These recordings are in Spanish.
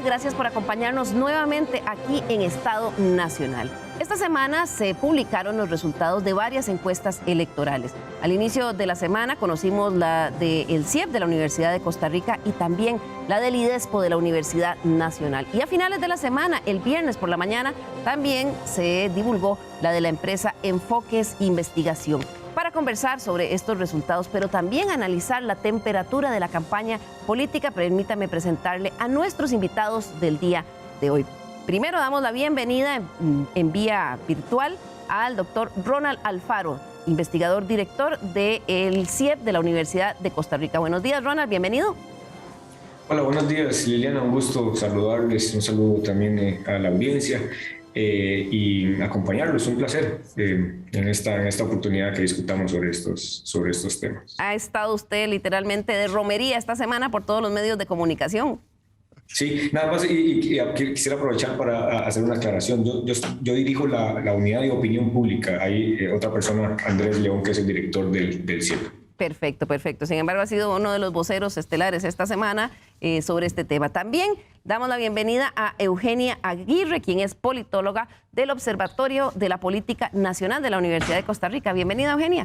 Gracias por acompañarnos nuevamente aquí en Estado Nacional. Esta semana se publicaron los resultados de varias encuestas electorales. Al inicio de la semana conocimos la del CIEP de la Universidad de Costa Rica y también la del IDESPO de la Universidad Nacional. Y a finales de la semana, el viernes por la mañana, también se divulgó la de la empresa Enfoques Investigación. Para conversar sobre estos resultados, pero también analizar la temperatura de la campaña política, permítame presentarle a nuestros invitados del día de hoy. Primero damos la bienvenida en vía virtual al doctor Ronald Alfaro, investigador director del CIEP de la Universidad de Costa Rica. Buenos días, Ronald, bienvenido. Hola, buenos días, Liliana, un gusto saludarles, un saludo también a la audiencia y acompañarlos, un placer en esta oportunidad que discutamos sobre estos temas. Ha estado usted literalmente de romería esta semana por todos los medios de comunicación. Sí, nada más y quisiera aprovechar para hacer una aclaración. Yo dirijo la unidad de opinión pública. Hay otra persona, Andrés León, que es el director del CIEP. Perfecto, perfecto. Sin embargo, ha sido uno de los voceros estelares esta semana sobre este tema. También damos la bienvenida a Eugenia Aguirre, quien es politóloga del Observatorio de la Política Nacional de la Universidad de Costa Rica. Bienvenida, Eugenia.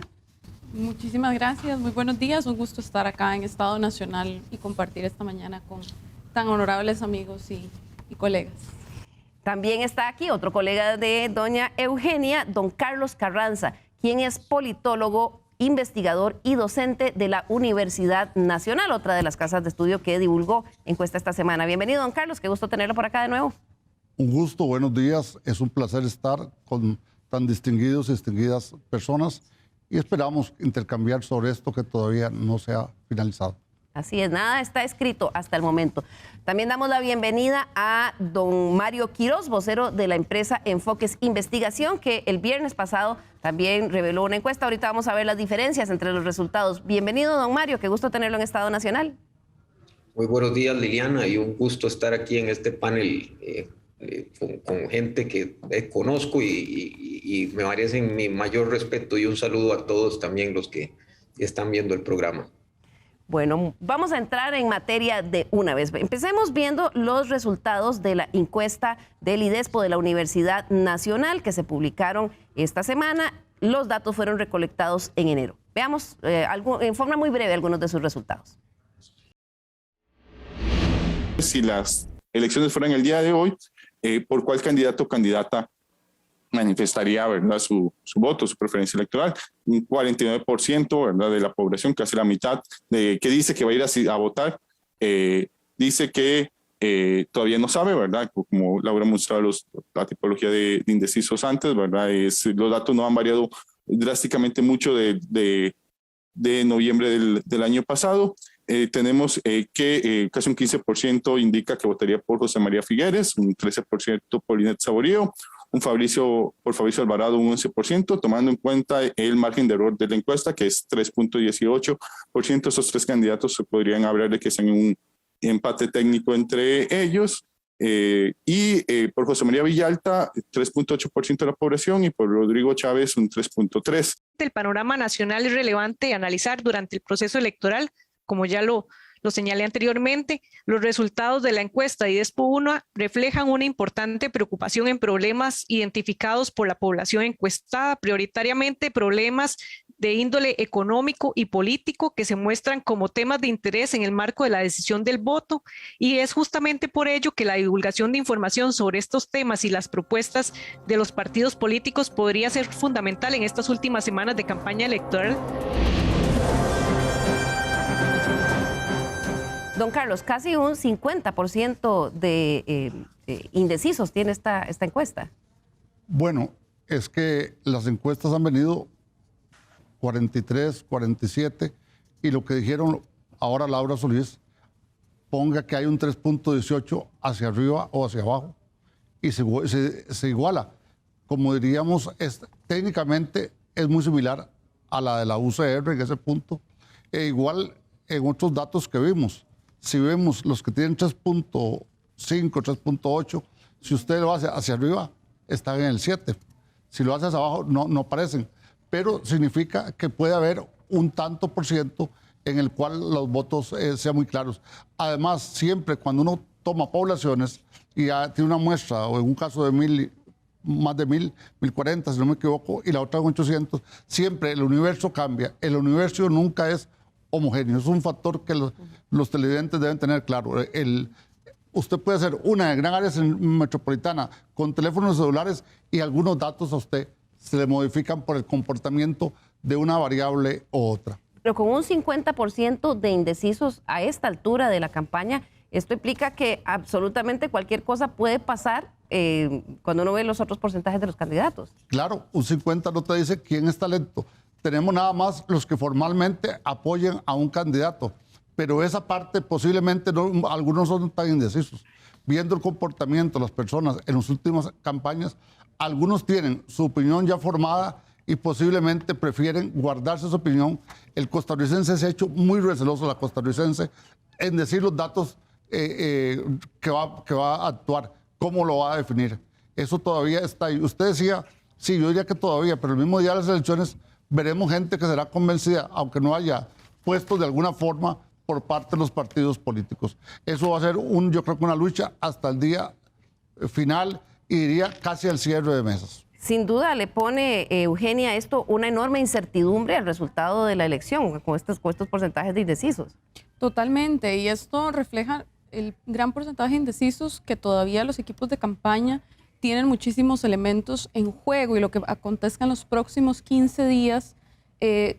Muchísimas gracias, muy buenos días. Un gusto estar acá en Estado Nacional y compartir esta mañana con tan honorables amigos y colegas. También está aquí otro colega de doña Eugenia, don Carlos Carranza, quien es politólogo, investigador y docente de la Universidad Nacional, otra de las casas de estudio que divulgó encuesta esta semana. Bienvenido, don Carlos, qué gusto tenerlo por acá de nuevo. Un gusto, buenos días. Es un placer estar con tan distinguidos y distinguidas personas y esperamos intercambiar sobre esto que todavía no se ha finalizado. Así es, nada está escrito hasta el momento. También damos la bienvenida a don Mario Quiroz, vocero de la empresa Enfoques Investigación, que el viernes pasado también reveló una encuesta. Ahorita vamos a ver las diferencias entre los resultados. Bienvenido, don Mario, qué gusto tenerlo en Estado Nacional. Muy buenos días, Liliana, y un gusto estar aquí en este panel con gente que conozco y me merecen mi mayor respeto y un saludo a todos también los que están viendo el programa. Bueno, vamos a entrar en materia de una vez. Empecemos viendo los resultados de la encuesta del IDESPO de la Universidad Nacional que se publicaron esta semana. Los datos fueron recolectados en enero. Veamos en forma muy breve algunos de sus resultados. Si las elecciones fueran el día de hoy, ¿por cuál candidato o candidata manifestaría, ¿verdad?, su voto, su preferencia electoral? Un 49%, ¿verdad?, de la población, casi la mitad, que dice que va a ir a votar, dice que todavía no sabe, ¿verdad? Como Laura mostraba la tipología de indecisos antes, ¿verdad? Los datos no han variado drásticamente mucho de noviembre del año pasado. Tenemos que casi un 15% indica que votaría por José María Figueres, un 13% por Linet Saborío, por Fabricio Alvarado un 11%, tomando en cuenta el margen de error de la encuesta, que es 3.18%. Esos tres candidatos se podrían hablar de que están en un empate técnico entre ellos. Por José María Villalta, 3.8% de la población, y por Rodrigo Chávez, un 3.3%. El panorama nacional es relevante analizar durante el proceso electoral, como ya lo señalé anteriormente. Los resultados de la encuesta IDESPO 1 reflejan una importante preocupación en problemas identificados por la población encuestada, prioritariamente problemas de índole económico y político que se muestran como temas de interés en el marco de la decisión del voto, y es justamente por ello que la divulgación de información sobre estos temas y las propuestas de los partidos políticos podría ser fundamental en estas últimas semanas de campaña electoral. Don Carlos, casi un 50% de indecisos tiene esta encuesta. Bueno, es que las encuestas han venido 43, 47, y lo que dijeron ahora Laura Solís, ponga que hay un 3.18 hacia arriba o hacia abajo, y se iguala. Como diríamos, técnicamente es muy similar a la de la UCR en ese punto, e igual en otros datos que vimos. Si vemos los que tienen 3.5, 3.8, si usted lo hace hacia arriba, están en el 7. Si lo hace hacia abajo, no aparecen. Pero significa que puede haber un tanto por ciento en el cual los votos sean muy claros. Además, siempre cuando uno toma poblaciones y ya tiene una muestra, o en un caso de 1,000, más de 1,040, si no me equivoco, y la otra en 800, siempre el universo cambia. El universo nunca es homogéneo. Es un factor que los televidentes deben tener claro. Usted puede hacer una gran área metropolitana con teléfonos celulares y algunos datos a usted se le modifican por el comportamiento de una variable u otra. Pero con un 50% de indecisos a esta altura de la campaña, esto implica que absolutamente cualquier cosa puede pasar cuando uno ve los otros porcentajes de los candidatos. Claro, un 50 no te dice quién está lento. Tenemos nada más los que formalmente apoyen a un candidato, pero esa parte posiblemente no, algunos son tan indecisos. Viendo el comportamiento de las personas en las últimas campañas, algunos tienen su opinión ya formada y posiblemente prefieren guardarse su opinión. El costarricense se ha hecho muy receloso, la costarricense, en decir los datos que va a actuar, cómo lo va a definir. Eso todavía está ahí. Usted decía, sí, yo diría que todavía, pero el mismo día de las elecciones veremos gente que será convencida, aunque no haya puestos de alguna forma por parte de los partidos políticos. Eso va a ser, yo creo que una lucha hasta el día final y diría casi al cierre de mesas. Sin duda le pone, Eugenia, esto una enorme incertidumbre al resultado de la elección con estos porcentajes de indecisos. Totalmente, y esto refleja el gran porcentaje de indecisos que todavía los equipos de campaña tienen muchísimos elementos en juego y lo que acontezca en los próximos 15 días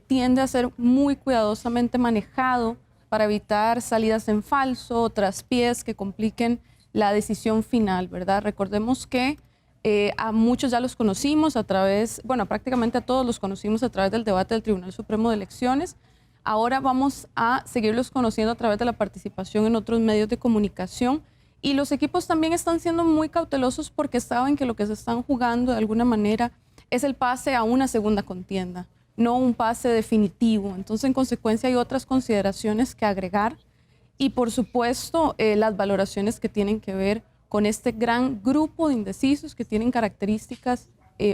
tiende a ser muy cuidadosamente manejado para evitar salidas en falso o traspiés que compliquen la decisión final, ¿verdad? Recordemos que a muchos ya los conocimos a través, bueno, prácticamente a todos los conocimos a través del debate del Tribunal Supremo de Elecciones. Ahora vamos a seguirlos conociendo a través de la participación en otros medios de comunicación. Y los equipos también están siendo muy cautelosos porque saben que lo que se están jugando de alguna manera es el pase a una segunda contienda, no un pase definitivo. Entonces, en consecuencia, hay otras consideraciones que agregar y, por supuesto, las valoraciones que tienen que ver con este gran grupo de indecisos que tienen características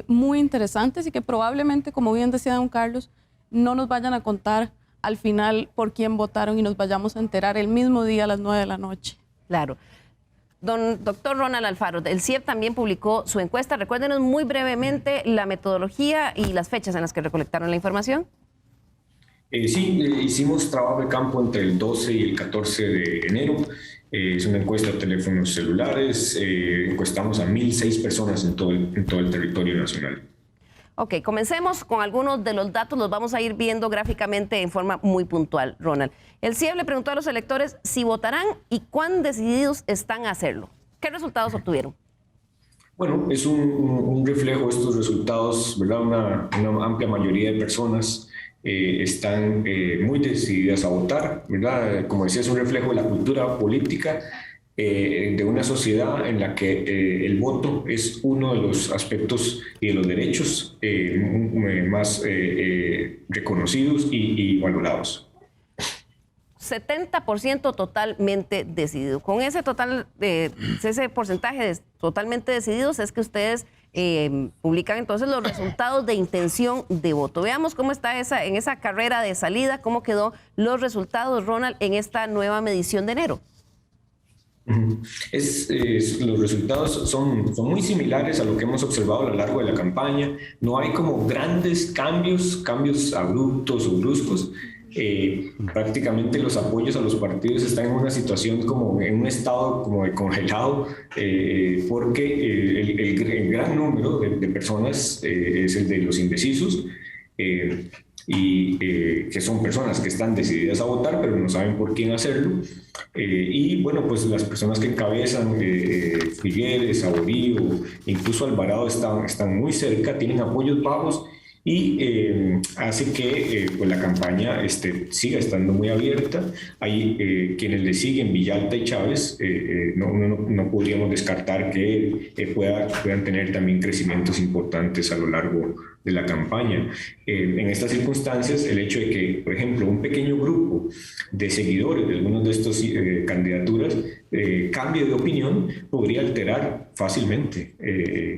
muy interesantes y que probablemente, como bien decía don Carlos, no nos vayan a contar al final por quién votaron y nos vayamos a enterar el mismo día a las 9 de la noche. Claro. Doctor Ronald Alfaro, el CIEP también publicó su encuesta. Recuérdenos muy brevemente la metodología y las fechas en las que recolectaron la información. Sí, hicimos trabajo de campo entre el 12 y el 14 de enero. Es una encuesta de teléfonos celulares. Encuestamos a 1,006 personas en todo el territorio nacional. Ok, comencemos con algunos de los datos, los vamos a ir viendo gráficamente en forma muy puntual, Ronald. El CIEP le preguntó a los electores si votarán y cuán decididos están a hacerlo. ¿Qué resultados obtuvieron? Bueno, es un reflejo de estos resultados, ¿verdad? Una amplia mayoría de personas están muy decididas a votar, ¿verdad? Como decía, es un reflejo de la cultura política de una sociedad en la que el voto es uno de los aspectos y de los derechos más reconocidos y valorados. 70% totalmente decidido. Con ese porcentaje de totalmente decididos es que ustedes publican entonces los resultados de intención de voto. Veamos cómo está en esa carrera de salida, cómo quedó los resultados, Ronald, en esta nueva medición de enero. Los resultados son muy similares a lo que hemos observado a lo largo de la campaña. No hay como grandes cambios abruptos o bruscos. Prácticamente los apoyos a los partidos están en una situación como en un estado como de congelado porque el gran número de personas es el de los indecisos y que son personas que están decididas a votar pero no saben por quién hacerlo. Y bueno, pues las personas que encabezan, Figueres, Saborío, incluso Alvarado están muy cerca, tienen apoyos bajos y hace que pues la campaña siga estando muy abierta. Hay quienes le siguen, Villalta y Chávez, no podríamos descartar que puedan tener también crecimientos importantes a lo largo de la campaña. En estas circunstancias, el hecho de que, por ejemplo, un pequeño grupo de seguidores de algunas de estas candidaturas cambie de opinión podría alterar fácilmente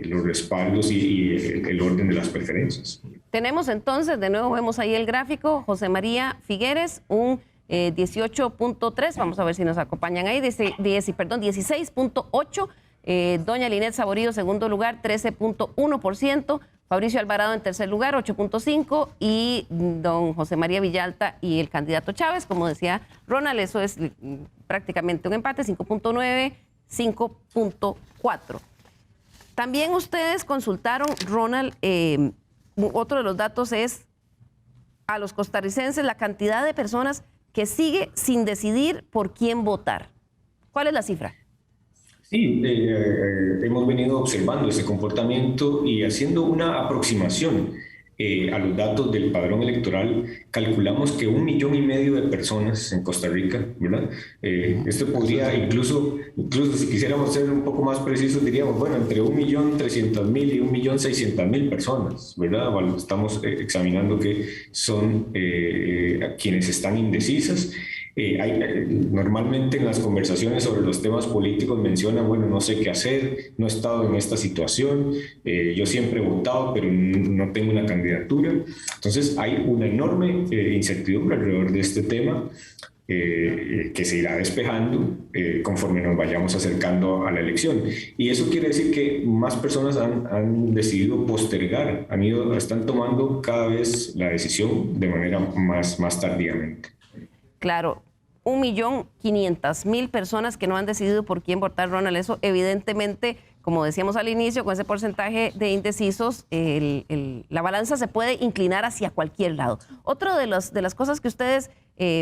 los respaldos y el orden de las preferencias. Tenemos entonces, de nuevo vemos ahí el gráfico, José María Figueres, un 18.3, vamos a ver si nos acompañan ahí, 16.8. Doña Linet Saborío, segundo lugar, 13.1%. Fabricio Alvarado en tercer lugar, 8.5%. Y don José María Villalta y el candidato Chávez, como decía Ronald, eso es prácticamente un empate, 5.9, 5.4. También ustedes consultaron, Ronald, otro de los datos es a los costarricenses la cantidad de personas que sigue sin decidir por quién votar. ¿Cuál es la cifra? Sí, hemos venido observando ese comportamiento y haciendo una aproximación a los datos del padrón electoral. Calculamos que 1,5 millones de personas en Costa Rica, ¿verdad? Esto podría incluso si quisiéramos ser un poco más precisos, diríamos, bueno, entre 1.300.000 y 1.600.000 personas, ¿verdad? Bueno, estamos examinando que son quienes están indecisas. Normalmente en las conversaciones sobre los temas políticos mencionan, bueno, no sé qué hacer, no he estado en esta situación, yo siempre he votado, pero no tengo una candidatura. Entonces hay una enorme incertidumbre alrededor de este tema que se irá despejando conforme nos vayamos acercando a la elección. Y eso quiere decir que más personas han decidido postergar, están tomando cada vez la decisión de manera más tardíamente. Claro, 1.500.000 personas que no han decidido por quién votar, Ronald. Eso evidentemente, como decíamos al inicio, con ese porcentaje de indecisos, la balanza se puede inclinar hacia cualquier lado. Otra de las cosas que ustedes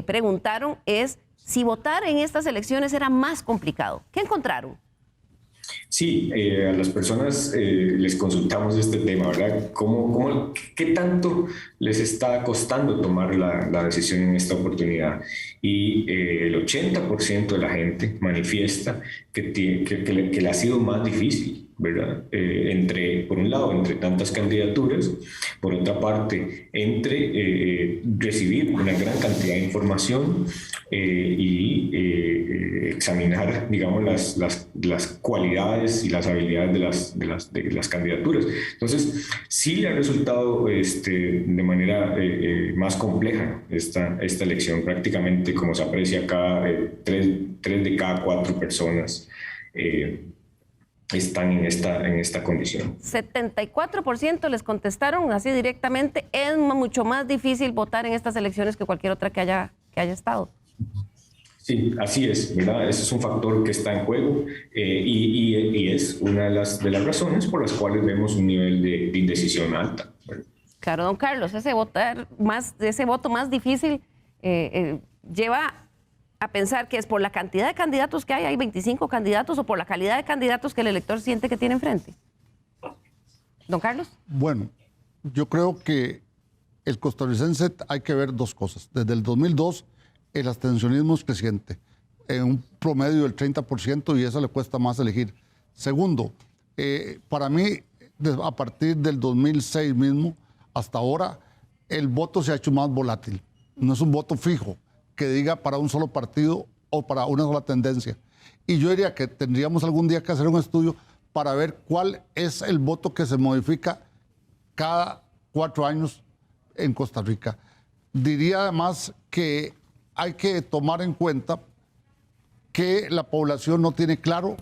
preguntaron es si votar en estas elecciones era más complicado. ¿Qué encontraron? Sí, a las personas les consultamos este tema, ¿verdad? ¿Qué tanto les está costando tomar la decisión en esta oportunidad? Y el 80% de la gente manifiesta que le ha sido más difícil, ¿verdad? Por un lado, entre tantas candidaturas, por otra parte, entre recibir una gran cantidad de información y examinar, digamos, las cualidades y las habilidades de las candidaturas. Entonces, sí le ha resultado de manera más compleja esta elección. Prácticamente, como se aprecia acá, 3 de cada 4 personas están en esta condición. 74% les contestaron así directamente, es mucho más difícil votar en estas elecciones que cualquier otra que haya estado. Sí, así es, ¿verdad? Ese es un factor que está en juego y es una de las razones por las cuales vemos un nivel de indecisión alta, ¿verdad? Claro, don Carlos, ese voto más difícil lleva a pensar que es por la cantidad de candidatos que hay 25 candidatos, o por la calidad de candidatos que el elector siente que tiene enfrente. Don Carlos. Bueno, yo creo que el costarricense hay que ver dos cosas. Desde el 2002, el abstencionismo es creciente, en un promedio del 30%, y eso le cuesta más elegir. Segundo, para mí, a partir del 2006 mismo, hasta ahora, el voto se ha hecho más volátil. No es un voto fijo que diga para un solo partido o para una sola tendencia. Y yo diría que tendríamos algún día que hacer un estudio para ver cuál es el voto que se modifica cada 4 años en Costa Rica. Diría además que hay que tomar en cuenta que la población no tiene claro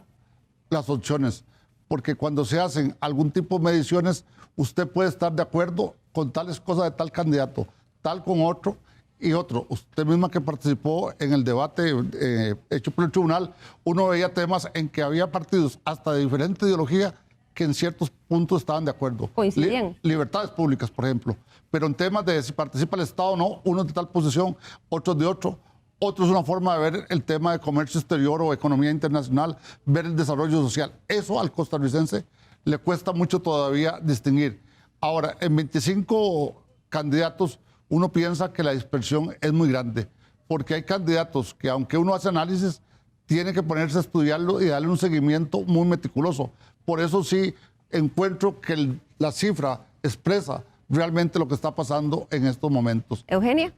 las opciones, porque cuando se hacen algún tipo de mediciones, usted puede estar de acuerdo con tales cosas de tal candidato, tal con otro y otro. Usted misma que participó en el debate hecho por el tribunal, uno veía temas en que había partidos hasta de diferente ideología que en ciertos puntos estaban de acuerdo. Coincidían. Libertades públicas, por ejemplo. Pero en temas de si participa el Estado o no, unos de tal posición, otros de otro. Otro es una forma de ver el tema de comercio exterior o economía internacional, ver el desarrollo social. Eso al costarricense le cuesta mucho todavía distinguir. Ahora, en 25 candidatos, uno piensa que la dispersión es muy grande, porque hay candidatos que, aunque uno hace análisis, tiene que ponerse a estudiarlo y darle un seguimiento muy meticuloso. Por eso sí encuentro que la cifra expresa realmente lo que está pasando en estos momentos. Eugenia.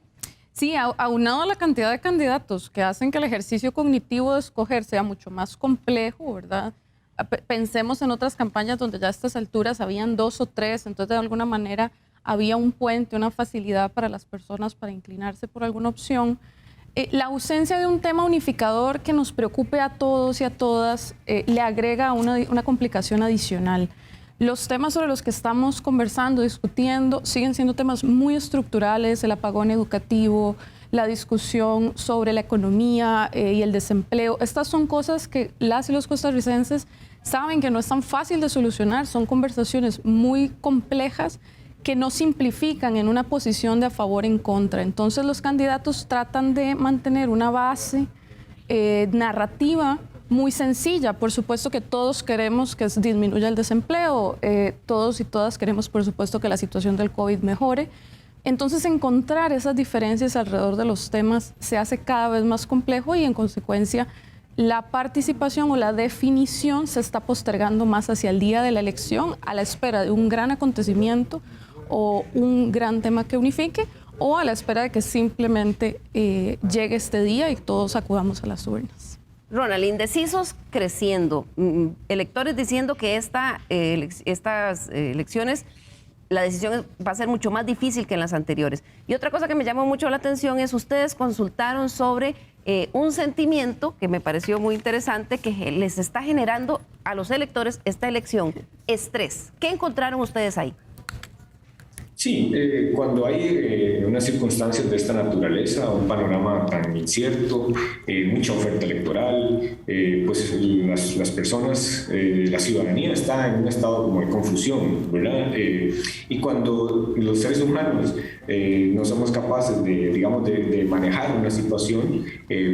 Sí, aunado a la cantidad de candidatos que hacen que el ejercicio cognitivo de escoger sea mucho más complejo, ¿verdad? Pensemos en otras campañas donde ya a estas alturas habían 2 o 3, entonces de alguna manera había un puente, una facilidad para las personas para inclinarse por alguna opción. La ausencia de un tema unificador que nos preocupe a todos y a todas le agrega una complicación adicional. Los temas sobre los que estamos conversando, discutiendo, siguen siendo temas muy estructurales: el apagón educativo, la discusión sobre la economía y el desempleo. Estas son cosas que las y los costarricenses saben que no es tan fácil de solucionar. Son conversaciones muy complejas que no simplifican en una posición de a favor o en contra. Entonces los candidatos tratan de mantener una base narrativa muy sencilla. Por supuesto que todos queremos que disminuya el desempleo, todos y todas queremos, por supuesto, que la situación del COVID mejore. Entonces, encontrar esas diferencias alrededor de los temas se hace cada vez más complejo y, en consecuencia, la participación o la definición se está postergando más hacia el día de la elección, a la espera de un gran acontecimiento o un gran tema que unifique, o a la espera de que simplemente llegue este día y todos acudamos a las urnas. Ronald, indecisos creciendo, electores diciendo que estas elecciones, la decisión va a ser mucho más difícil que en las anteriores. Y otra cosa que me llamó mucho la atención es ustedes consultaron sobre un sentimiento que me pareció muy interesante que les está generando a los electores esta elección: estrés. ¿Qué encontraron ustedes ahí? Sí, cuando hay unas circunstancias de esta naturaleza, un panorama tan incierto, mucha oferta electoral, pues las personas, la ciudadanía está en un estado como de confusión, ¿verdad? Y cuando los seres humanos no somos capaces de manejar una situación,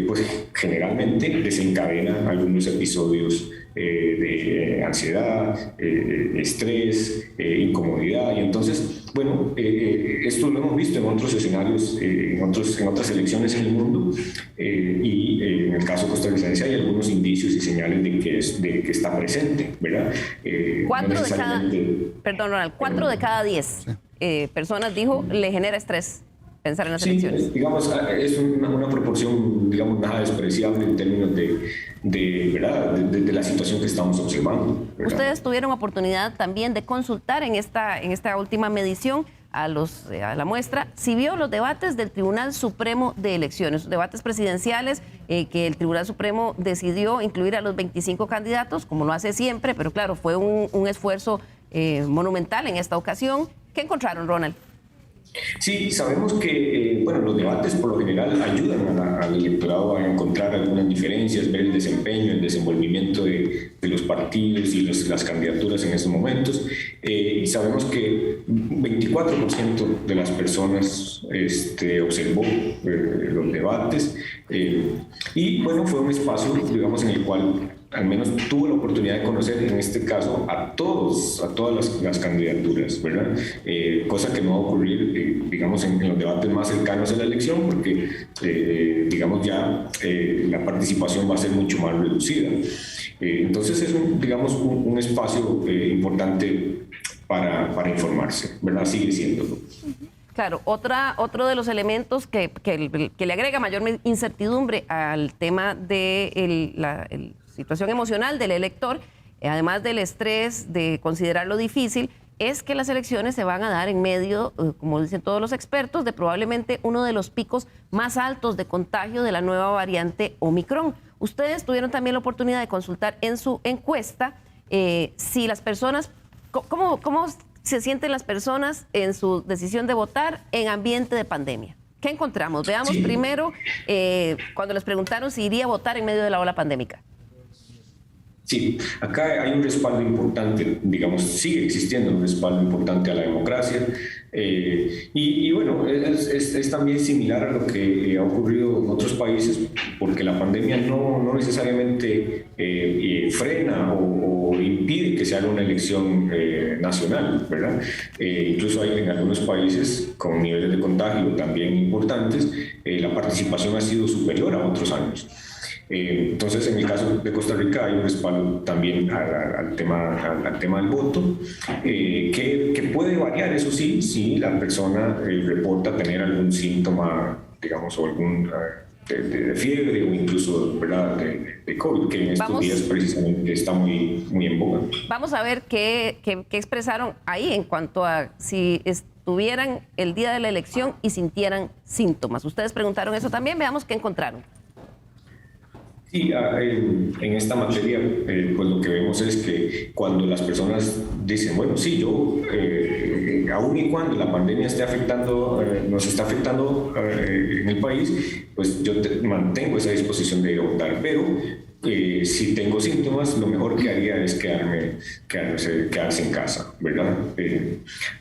pues generalmente desencadena algunos episodios de ansiedad, estrés, incomodidad. Y entonces, bueno, esto lo hemos visto en otros escenarios, en otras elecciones en el mundo, y en el caso costarricense hay algunos indicios y señales de que está presente, ¿verdad? 4 de cada 10 personas, dijo, le genera estrés pensar en las elecciones. Digamos, es una proporción, digamos, nada despreciable en términos de la situación que estamos observando, ¿verdad? Ustedes tuvieron oportunidad también de consultar en esta última medición a la muestra si vio los debates del Tribunal Supremo de Elecciones, debates presidenciales que el Tribunal Supremo decidió incluir a los 25 candidatos, como lo hace siempre, pero claro, fue un esfuerzo monumental en esta ocasión. ¿Qué encontraron, Ronald? Sí, sabemos que los debates por lo general ayudan al electorado a encontrar algunas diferencias, ver el desempeño, el desenvolvimiento de los partidos y las candidaturas en esos momentos. Y sabemos que 24% de las personas observó los debates. Y bueno, fue un espacio, digamos, en el cual al menos tuvo la oportunidad de conocer, en este caso, a todas las candidaturas, ¿verdad? Cosa que no va a ocurrir, digamos, en los debates más cercanos a la elección, porque, digamos, ya la participación va a ser mucho más reducida. Entonces es, un espacio importante para informarse, ¿verdad? Sigue siéndolo. Claro, otro de los elementos que le agrega mayor incertidumbre al tema de la situación emocional del elector, además del estrés de considerarlo difícil, es que las elecciones se van a dar en medio, como dicen todos los expertos, de probablemente uno de los picos más altos de contagio de la nueva variante Omicron. Ustedes tuvieron también la oportunidad de consultar en su encuesta si las personas, ¿cómo se sienten las personas en su decisión de votar en ambiente de pandemia? ¿Qué encontramos? Veamos primero cuando les preguntaron si iría a votar en medio de la ola pandémica. Sí, acá hay un respaldo importante, digamos, sigue existiendo un respaldo importante a la democracia, y bueno, es también similar a lo que ha ocurrido en otros países, porque la pandemia no necesariamente frena o impide que se haga una elección nacional, ¿verdad? Incluso hay en algunos países con niveles de contagio también importantes, la participación ha sido superior a otros años. Entonces, en el caso de Costa Rica hay un respaldo también al tema del voto, que puede variar, eso sí, si la persona reporta tener algún síntoma, digamos, o algún de fiebre o incluso, ¿verdad?, de COVID, que en estos días precisamente está muy en boga. Vamos a ver qué expresaron ahí en cuanto a si tuvieran el día de la elección y sintieran síntomas. Ustedes preguntaron eso también, veamos qué encontraron. Sí, en esta materia, pues lo que vemos es que cuando las personas dicen, bueno, sí, yo, aún y cuando la pandemia esté afectando, nos está afectando en el país, pues yo mantengo esa disposición de ir a votar, pero si tengo síntomas, lo mejor que haría es quedarse en casa, ¿verdad?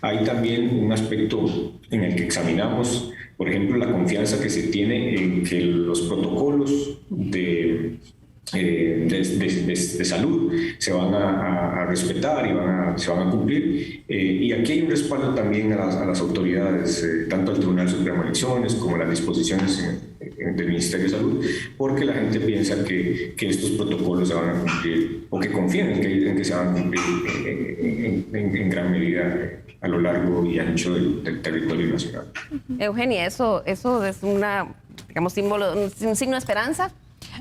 Hay también un aspecto en el que examinamos, por ejemplo, la confianza que se tiene en que los protocolos de salud se van a respetar y se van a cumplir. Y aquí hay un respaldo también a las autoridades, tanto al Tribunal Supremo de Elecciones como a las disposiciones del Ministerio de Salud, porque la gente piensa que estos protocolos se van a cumplir, o que confían en que se van a cumplir en gran medida a lo largo y ancho del territorio nacional. Eugenia, ¿eso es una, digamos, un signo de esperanza?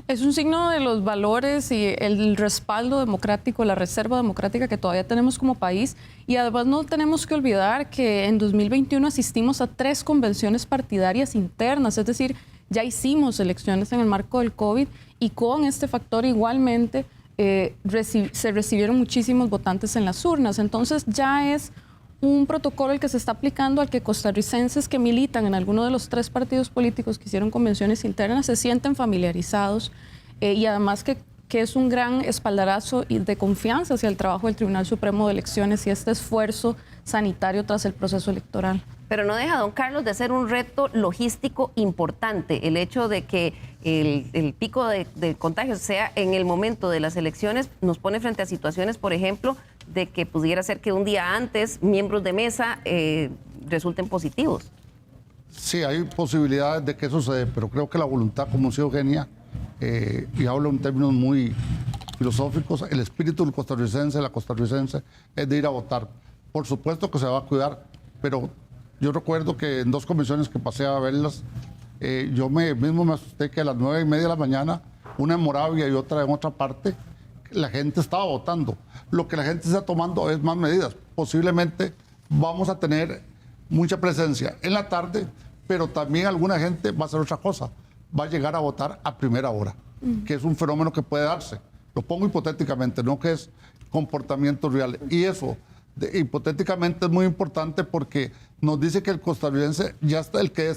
Es un signo de los valores y el respaldo democrático, la reserva democrática que todavía tenemos como país. Y además no tenemos que olvidar que en 2021 asistimos a 3 convenciones partidarias internas, es decir, ya hicimos elecciones en el marco del COVID y con este factor igualmente se recibieron muchísimos votantes en las urnas. Entonces ya es un protocolo el que se está aplicando al que costarricenses que militan en alguno de los 3 partidos políticos que hicieron convenciones internas se sienten familiarizados y además que es un gran espaldarazo de confianza hacia el trabajo del Tribunal Supremo de Elecciones y este esfuerzo sanitario tras el proceso electoral. Pero no deja, don Carlos, de ser un reto logístico importante el hecho de que el pico de contagios sea en el momento de las elecciones, nos pone frente a situaciones, por ejemplo, de que pudiera ser que un día antes miembros de mesa resulten positivos. Sí, hay posibilidades de que eso suceda, pero creo que la voluntad, como dice Eugenia, y hablo en términos muy filosóficos, el espíritu del costarricense, la costarricense, es de ir a votar. Por supuesto que se va a cuidar, pero yo recuerdo que en 2 comisiones que pasé a verlas, yo mismo me asusté que a las 9:30 de la mañana, una en Moravia y otra en otra parte, la gente estaba votando. Lo que la gente está tomando es más medidas. Posiblemente vamos a tener mucha presencia en la tarde, pero también alguna gente va a hacer otra cosa. Va a llegar a votar a primera hora, que es un fenómeno que puede darse. Lo pongo hipotéticamente, no que es comportamiento real. Y eso, hipotéticamente, es muy importante porque nos dice que el costarricense ya está, el que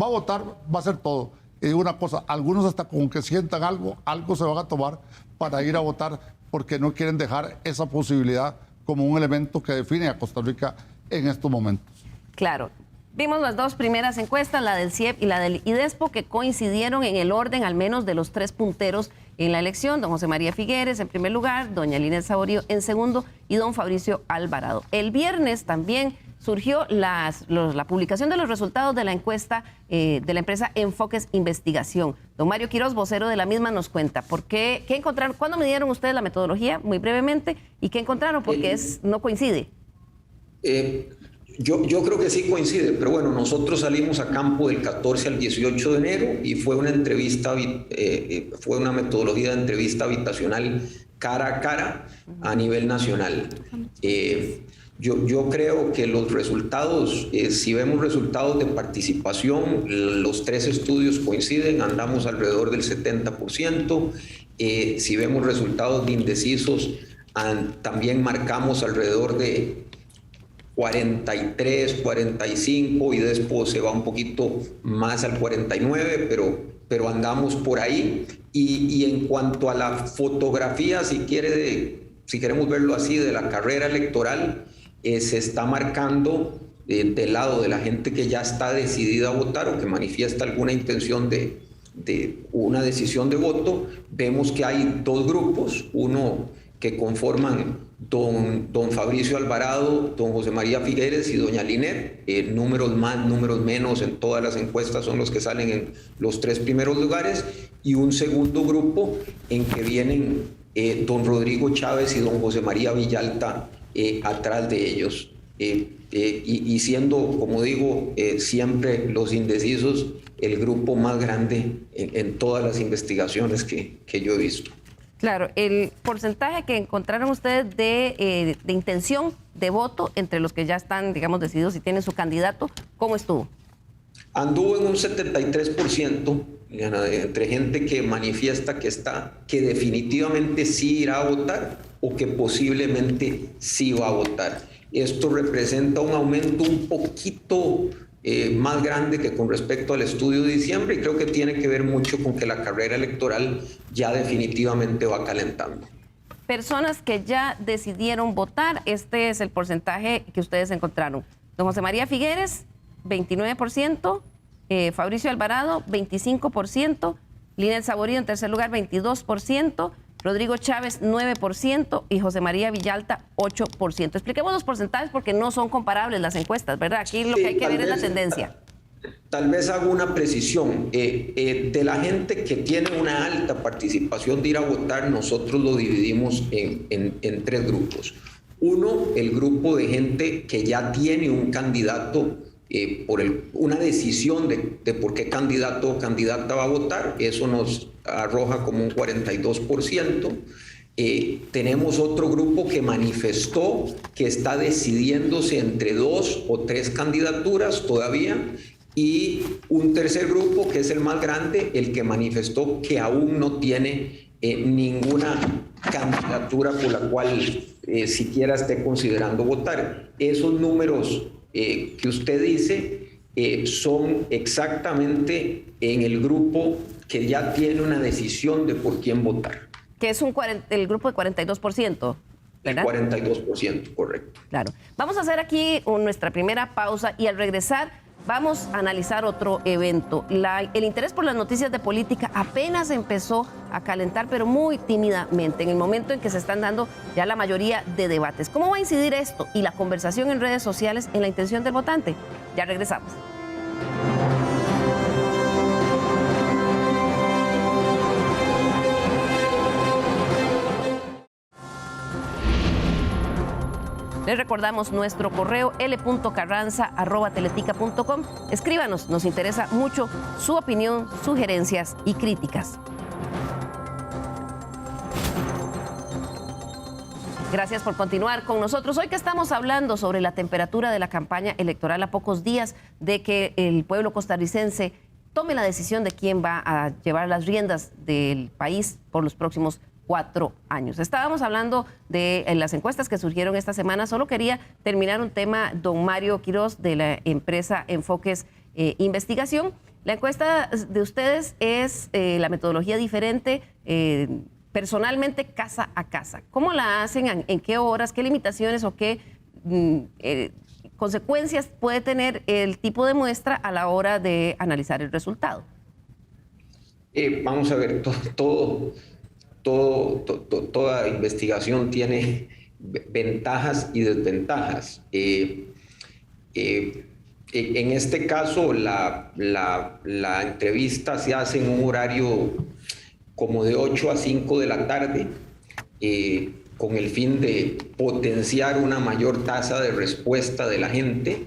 va a votar, va a hacer todo. Y digo una cosa, algunos hasta con que sientan algo se van a tomar para ir a votar porque no quieren dejar esa posibilidad como un elemento que define a Costa Rica en estos momentos. Claro. Vimos las 2 primeras encuestas, la del CIEP y la del IDESPO, que coincidieron en el orden al menos de los 3 punteros en la elección. Don José María Figueres en primer lugar, doña Linet Saborío en segundo y don Fabricio Alvarado. El viernes también surgió la publicación de los resultados de la encuesta de la empresa Enfoques Investigación. Don Mario Quiroz, vocero de la misma, nos cuenta qué encontraron, cuándo midieron ustedes la metodología, muy brevemente, y qué encontraron, porque no coincide. Yo creo que sí coincide, pero bueno, nosotros salimos a campo del 14 al 18 de enero y fue una entrevista, fue una metodología de entrevista habitacional cara a cara a nivel nacional. Yo creo que los resultados, si vemos resultados de participación, los 3 estudios coinciden, andamos alrededor del 70%. Si vemos resultados de indecisos, también marcamos alrededor de 43, 45 y después se va un poquito más al 49, pero andamos por ahí. Y en cuanto a la fotografía, si queremos verlo así, de la carrera electoral, se está marcando del lado de la gente que ya está decidida a votar o que manifiesta alguna intención de una decisión de voto. Vemos que hay 2 grupos, uno que conforman don Fabricio Alvarado, don José María Figueres y doña Linet. Números más, números menos en todas las encuestas son los que salen en los 3 primeros lugares, y un segundo grupo en que vienen don Rodrigo Chávez y don José María Villalta atrás de ellos. Y siendo, como digo, siempre los indecisos el grupo más grande en todas las investigaciones que yo he visto. Claro, el porcentaje que encontraron ustedes de intención de voto entre los que ya están, digamos, decididos y tienen su candidato, ¿cómo estuvo? Anduvo en un 73%, entre gente que manifiesta que definitivamente sí irá a votar o que posiblemente sí va a votar. Esto representa un aumento un poquito más grande que con respecto al estudio de diciembre, y creo que tiene que ver mucho con que la carrera electoral ya definitivamente va calentando. Personas que ya decidieron votar, este es el porcentaje que ustedes encontraron. Don José María Figueres, 29%, Fabricio Alvarado, 25%, Linet Saborío en tercer lugar, 22%, Rodrigo Chávez, 9% y José María Villalta, 8%. Expliquemos los porcentajes porque no son comparables las encuestas, ¿verdad? Aquí lo que hay que ver es la tendencia. Tal vez hago una precisión. De la gente que tiene una alta participación de ir a votar, nosotros lo dividimos en tres grupos. Uno, el grupo de gente que ya tiene un candidato, una decisión de por qué candidato o candidata va a votar. Eso nos arroja como un 42%. Tenemos otro grupo que manifestó que está decidiéndose entre 2 o 3 candidaturas todavía, y un tercer grupo, que es el más grande, el que manifestó que aún no tiene ninguna candidatura por la cual siquiera esté considerando votar. Esos números que usted dice son exactamente en el grupo que ya tiene una decisión de por quién votar. Que es el grupo de 42%, ¿verdad? El 42%, correcto. Claro. Vamos a hacer aquí nuestra primera pausa y al regresar vamos a analizar otro evento. El interés por las noticias de política apenas empezó a calentar, pero muy tímidamente, en el momento en que se están dando ya la mayoría de debates. ¿Cómo va a incidir esto y la conversación en redes sociales en la intención del votante? Ya regresamos. Les recordamos nuestro correo l.carranza@teletica.com. Escríbanos, nos interesa mucho su opinión, sugerencias y críticas. Gracias por continuar con nosotros. Hoy que estamos hablando sobre la temperatura de la campaña electoral a pocos días de que el pueblo costarricense tome la decisión de quién va a llevar las riendas del país por los próximos 4 años. Estábamos hablando de las encuestas que surgieron esta semana. Solo quería terminar un tema, don Mario Quiroz, de la empresa Enfoques Investigación. La encuesta de ustedes es la metodología diferente, personalmente casa a casa. ¿Cómo la hacen? ¿En qué horas? ¿Qué limitaciones o qué consecuencias puede tener el tipo de muestra a la hora de analizar el resultado? Vamos a ver, toda investigación tiene ventajas y desventajas. En este caso, la entrevista se hace en un horario como de 8 a 5 de la tarde, con el fin de potenciar una mayor tasa de respuesta de la gente,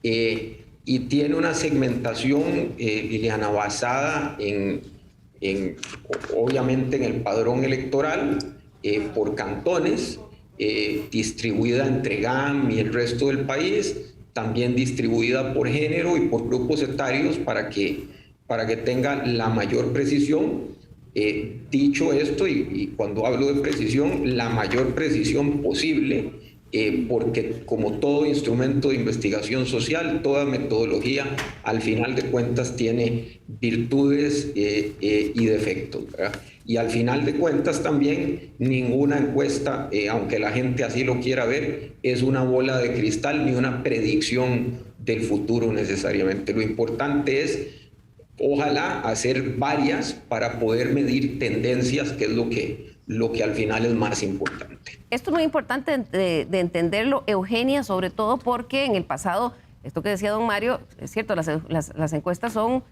y tiene una segmentación, Liliana, basada obviamente en el padrón electoral, por cantones, distribuida entre GAM y el resto del país, también distribuida por género y por grupos etarios para que tenga la mayor precisión. Dicho esto, y cuando hablo de precisión, la mayor precisión posible, porque como todo instrumento de investigación social, toda metodología al final de cuentas tiene virtudes y defectos, ¿verdad? Y al final de cuentas también ninguna encuesta, aunque la gente así lo quiera ver, es una bola de cristal ni una predicción del futuro necesariamente. Lo importante es, ojalá, hacer varias para poder medir tendencias, que es lo que al final es más importante. Esto es muy importante de entenderlo, Eugenia, sobre todo porque en el pasado, esto que decía don Mario, es cierto, las encuestas son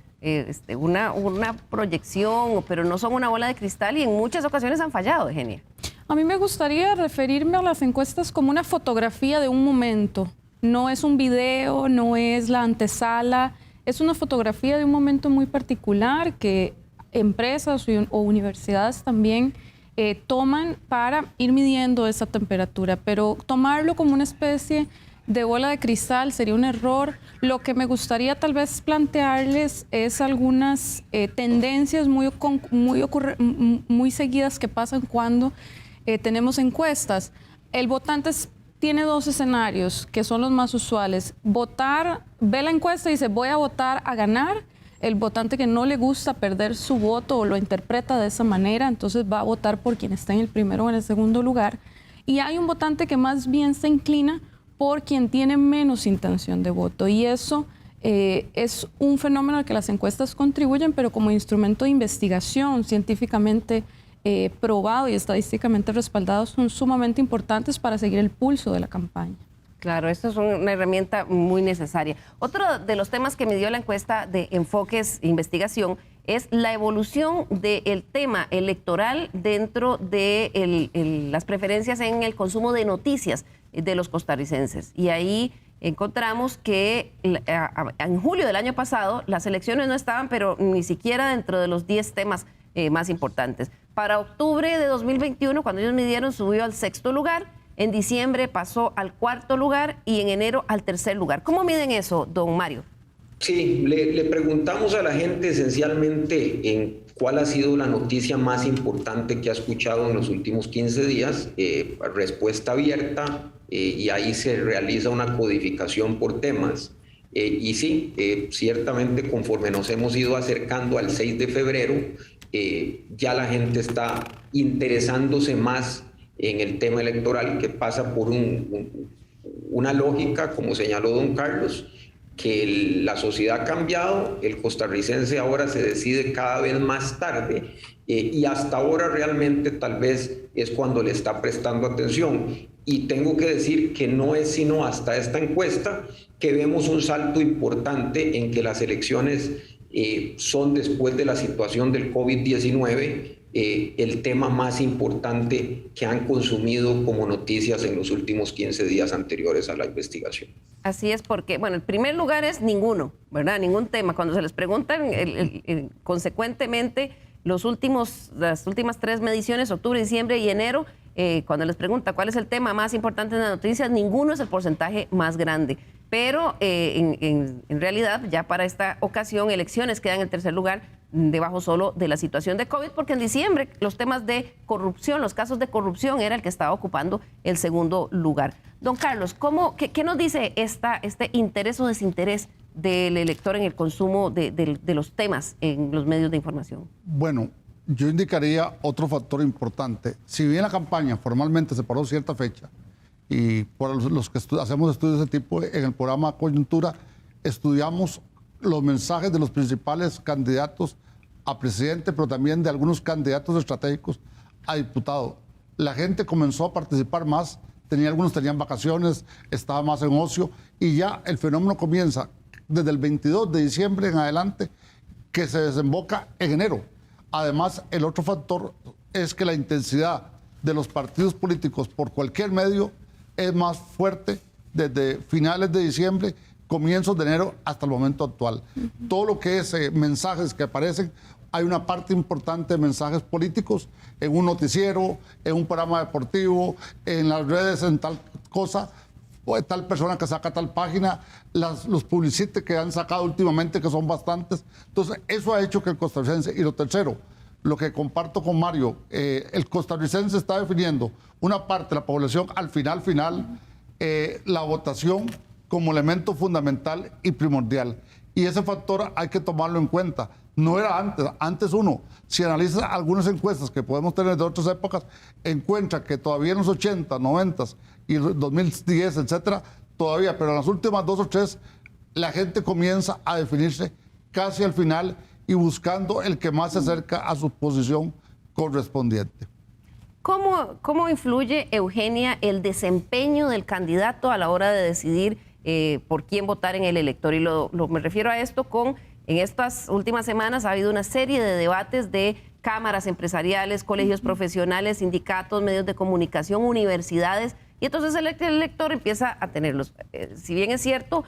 una proyección, pero no son una bola de cristal y en muchas ocasiones han fallado, Eugenia. A mí me gustaría referirme a las encuestas como una fotografía de un momento. No es un video, no es la antesala, es una fotografía de un momento muy particular que empresas o universidades también toman para ir midiendo esa temperatura, pero tomarlo como una especie de bola de cristal sería un error. Lo que me gustaría tal vez plantearles es algunas tendencias muy seguidas que pasan cuando tenemos encuestas. El votante tiene dos escenarios que son los más usuales. Votar, ve la encuesta y dice voy a votar a ganar. El votante que no le gusta perder su voto o lo interpreta de esa manera, entonces va a votar por quien está en el primero o en el segundo lugar. Y hay un votante que más bien se inclina por quien tiene menos intención de voto. Y eso es un fenómeno al que las encuestas contribuyen, pero como instrumento de investigación científicamente probado y estadísticamente respaldado, son sumamente importantes para seguir el pulso de la campaña. Claro, esto es una herramienta muy necesaria. Otro de los temas que midió la encuesta de Enfoques e Investigación es la evolución del tema electoral dentro de las preferencias en el consumo de noticias de los costarricenses. Y ahí encontramos que en julio del año pasado las elecciones no estaban, pero ni siquiera dentro de los 10 temas más importantes. Para octubre de 2021, cuando ellos midieron, subió al 6º lugar. En diciembre pasó al 4º lugar y en enero al 3er lugar. ¿Cómo miden eso, don Mario? Sí, le preguntamos a la gente esencialmente en cuál ha sido la noticia más importante que ha escuchado en los últimos 15 días. Respuesta abierta y ahí se realiza una codificación por temas. Y sí, ciertamente conforme nos hemos ido acercando al 6 de febrero, ya la gente está interesándose más en el tema electoral, que pasa por una lógica, como señaló don Carlos, que la sociedad ha cambiado, el costarricense ahora se decide cada vez más tarde y hasta ahora realmente tal vez es cuando le está prestando atención. Y tengo que decir que no es sino hasta esta encuesta que vemos un salto importante en que las elecciones son, después de la situación del COVID-19, el tema más importante que han consumido como noticias en los últimos 15 días anteriores a la investigación. Así es, porque, bueno, el primer lugar es ninguno, ¿verdad? Ningún tema. Cuando se les preguntan, consecuentemente, las últimas 3 mediciones, octubre, diciembre y enero, cuando les pregunta cuál es el tema más importante en las noticias, ninguno es el porcentaje más grande. Pero en realidad, ya para esta ocasión, elecciones quedan en 3er lugar, debajo solo de la situación de COVID, porque en diciembre los temas de corrupción, los casos de corrupción era el que estaba ocupando el 2º lugar. Don Carlos, qué nos dice este interés o desinterés del elector en el consumo de los temas en los medios de información? Bueno, yo indicaría otro factor importante. Si bien la campaña formalmente se paró cierta fecha, y por los que hacemos estudios de ese tipo, en el programa Coyuntura, estudiamos los mensajes de los principales candidatos a presidente, pero también de algunos candidatos estratégicos a diputado. La gente comenzó a participar más, algunos tenían vacaciones, estaba más en ocio, y ya el fenómeno comienza desde el 22 de diciembre en adelante, que se desemboca en enero. Además, el otro factor es que la intensidad de los partidos políticos por cualquier medio es más fuerte desde finales de diciembre, comienzos de enero hasta el momento actual. Todo lo que es mensajes que aparecen, hay una parte importante de mensajes políticos en un noticiero, en un programa deportivo, en las redes, en tal cosa, o tal persona que saca tal página, los publicistas que han sacado últimamente, que son bastantes. Entonces, eso ha hecho que el costarricense, y lo tercero, lo que comparto con Mario, el costarricense está definiendo una parte de la población al final, la votación como elemento fundamental y primordial. Y ese factor hay que tomarlo en cuenta. No era antes uno, si analiza algunas encuestas que podemos tener de otras épocas, encuentra que todavía en los 80, 90 y 2010, etcétera, todavía, pero en las últimas 2 o 3, la gente comienza a definirse casi al final y buscando el que más se acerca a su posición correspondiente. ¿Cómo influye, Eugenia, el desempeño del candidato a la hora de decidir por quién votar en el elector? Y me refiero a esto en estas últimas semanas ha habido una serie de debates de cámaras empresariales, colegios profesionales, sindicatos, medios de comunicación, universidades, y entonces el elector empieza a tenerlos. Si bien es cierto,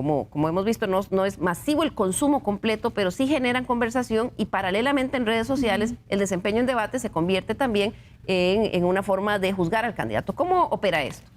como hemos visto, no es masivo el consumo completo, pero sí generan conversación y paralelamente en redes sociales el desempeño en debate se convierte también en una forma de juzgar al candidato. ¿Cómo opera esto?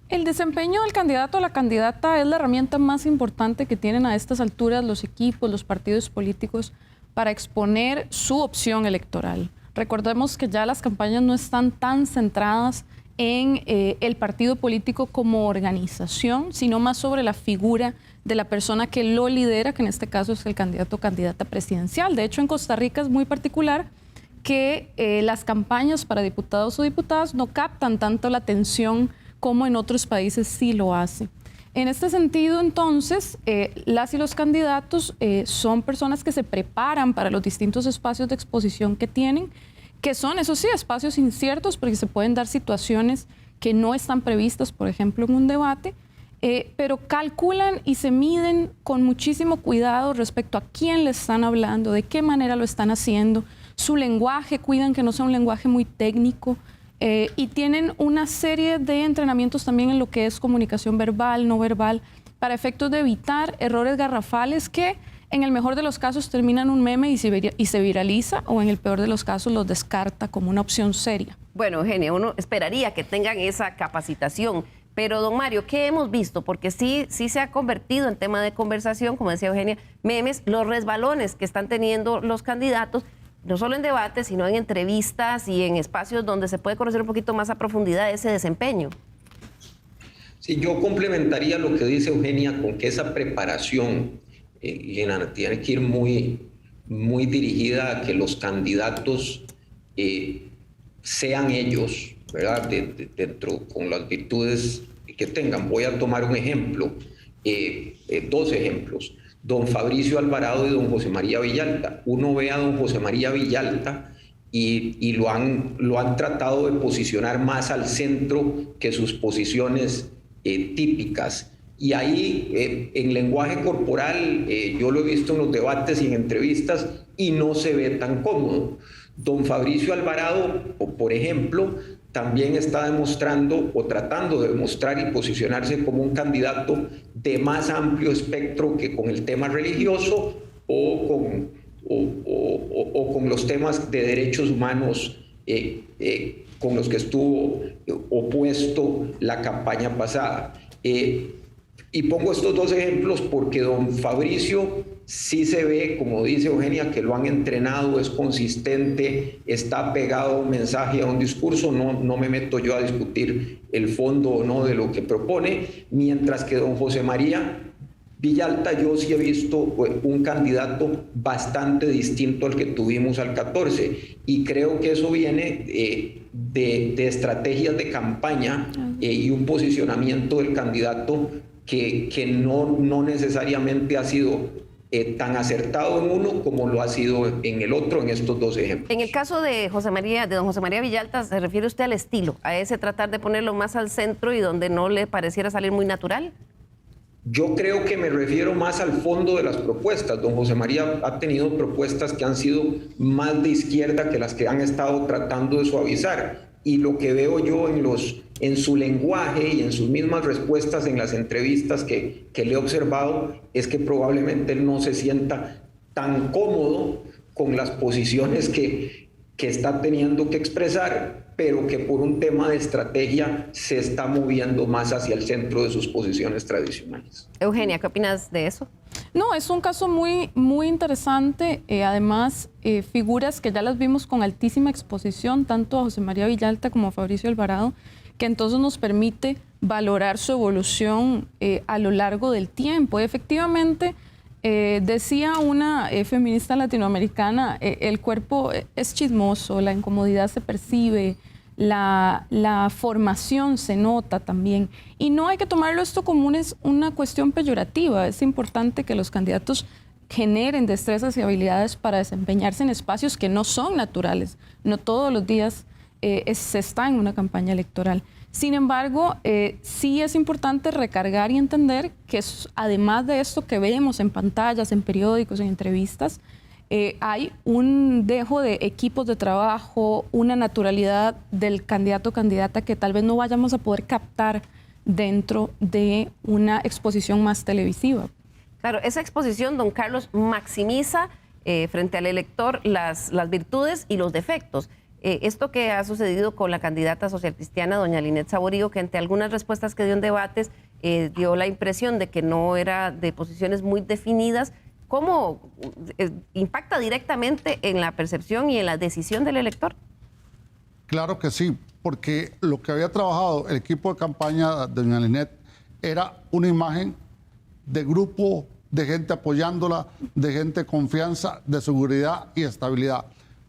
El desempeño del candidato o la candidata es la herramienta más importante que tienen a estas alturas los equipos, los partidos políticos para exponer su opción electoral. Recordemos que ya las campañas no están tan centradas en el partido político como organización, sino más sobre la figura de la persona que lo lidera, que en este caso es el candidato o candidata presidencial. De hecho, en Costa Rica es muy particular que las campañas para diputados o diputadas no captan tanto la atención como en otros países sí lo hace. En este sentido, entonces, las y los candidatos son personas que se preparan para los distintos espacios de exposición que tienen, que son, eso sí, espacios inciertos porque se pueden dar situaciones que no están previstas, por ejemplo, en un debate, pero calculan y se miden con muchísimo cuidado respecto a quién le están hablando, de qué manera lo están haciendo, su lenguaje, cuidan que no sea un lenguaje muy técnico, y tienen una serie de entrenamientos también en lo que es comunicación verbal, no verbal, para efectos de evitar errores garrafales que en el mejor de los casos terminan un meme y se viraliza, o en el peor de los casos los descarta como una opción seria. Bueno, Eugenia, uno esperaría que tengan esa capacitación, pero don Mario, ¿qué hemos visto? Porque sí se ha convertido en tema de conversación, como decía Eugenia, memes, los resbalones que están teniendo los candidatos, no solo en debates, sino en entrevistas y en espacios donde se puede conocer un poquito más a profundidad ese desempeño. Sí, yo complementaría lo que dice Eugenia con que esa preparación tiene que ir muy dirigida a que los candidatos sean ellos, ¿verdad? Dentro con las virtudes que tengan. Voy a tomar un ejemplo, dos ejemplos. Don Fabricio Alvarado y don José María Villalta. Uno ve a don José María Villalta y lo han tratado de posicionar más al centro que sus posiciones típicas. Y ahí, en lenguaje corporal, yo lo he visto en los debates y en entrevistas y no se ve tan cómodo. Don Fabricio Alvarado, por ejemplo, también está demostrando o tratando de demostrar y posicionarse como un candidato de más amplio espectro que con el tema religioso o con los temas de derechos humanos con los que estuvo opuesto la campaña pasada. Y pongo estos dos ejemplos porque don Fabricio sí se ve, como dice Eugenia, que lo han entrenado, es consistente, está pegado a un mensaje, a un discurso, no me meto yo a discutir el fondo o no de lo que propone, mientras que don José María Villalta yo sí he visto un candidato bastante distinto al que tuvimos al 14 y creo que eso viene de estrategias de campaña y un posicionamiento del candidato que no necesariamente ha sido tan acertado en uno como lo ha sido en el otro, en estos dos ejemplos. En el caso de don José María Villalta, ¿se refiere usted al estilo, a ese tratar de ponerlo más al centro y donde no le pareciera salir muy natural? Yo creo que me refiero más al fondo de las propuestas. Don José María ha tenido propuestas que han sido más de izquierda que las que han estado tratando de suavizar. Y lo que veo yo en su lenguaje y en sus mismas respuestas en las entrevistas que le he observado es que probablemente él no se sienta tan cómodo con las posiciones que está teniendo que expresar, pero que por un tema de estrategia se está moviendo más hacia el centro de sus posiciones tradicionales. Eugenia, ¿qué opinas de eso? No, es un caso muy, muy interesante. Además, figuras que ya las vimos con altísima exposición, tanto a José María Villalta como a Fabricio Alvarado, que entonces nos permite valorar su evolución a lo largo del tiempo. Efectivamente, decía una feminista latinoamericana, el cuerpo es chismoso, la incomodidad se percibe, la formación se nota también. Y no hay que tomarlo esto como una cuestión peyorativa. Es importante que los candidatos generen destrezas y habilidades para desempeñarse en espacios que no son naturales. No todos los días se está en una campaña electoral. Sin embargo, sí es importante recargar y entender que además de esto que vemos en pantallas, en periódicos, en entrevistas, hay un dejo de equipos de trabajo, una naturalidad del candidato o candidata que tal vez no vayamos a poder captar dentro de una exposición más televisiva. Claro, esa exposición, don Carlos, maximiza frente al elector las virtudes y los defectos. Esto que ha sucedido con la candidata social cristiana, doña Linet Saborío, que ante algunas respuestas que dio en debates dio la impresión de que no era de posiciones muy definidas, ¿cómo impacta directamente en la percepción y en la decisión del elector? Claro que sí, porque lo que había trabajado el equipo de campaña de doña Linet era una imagen de grupo, de gente apoyándola, de gente de confianza, de seguridad y estabilidad.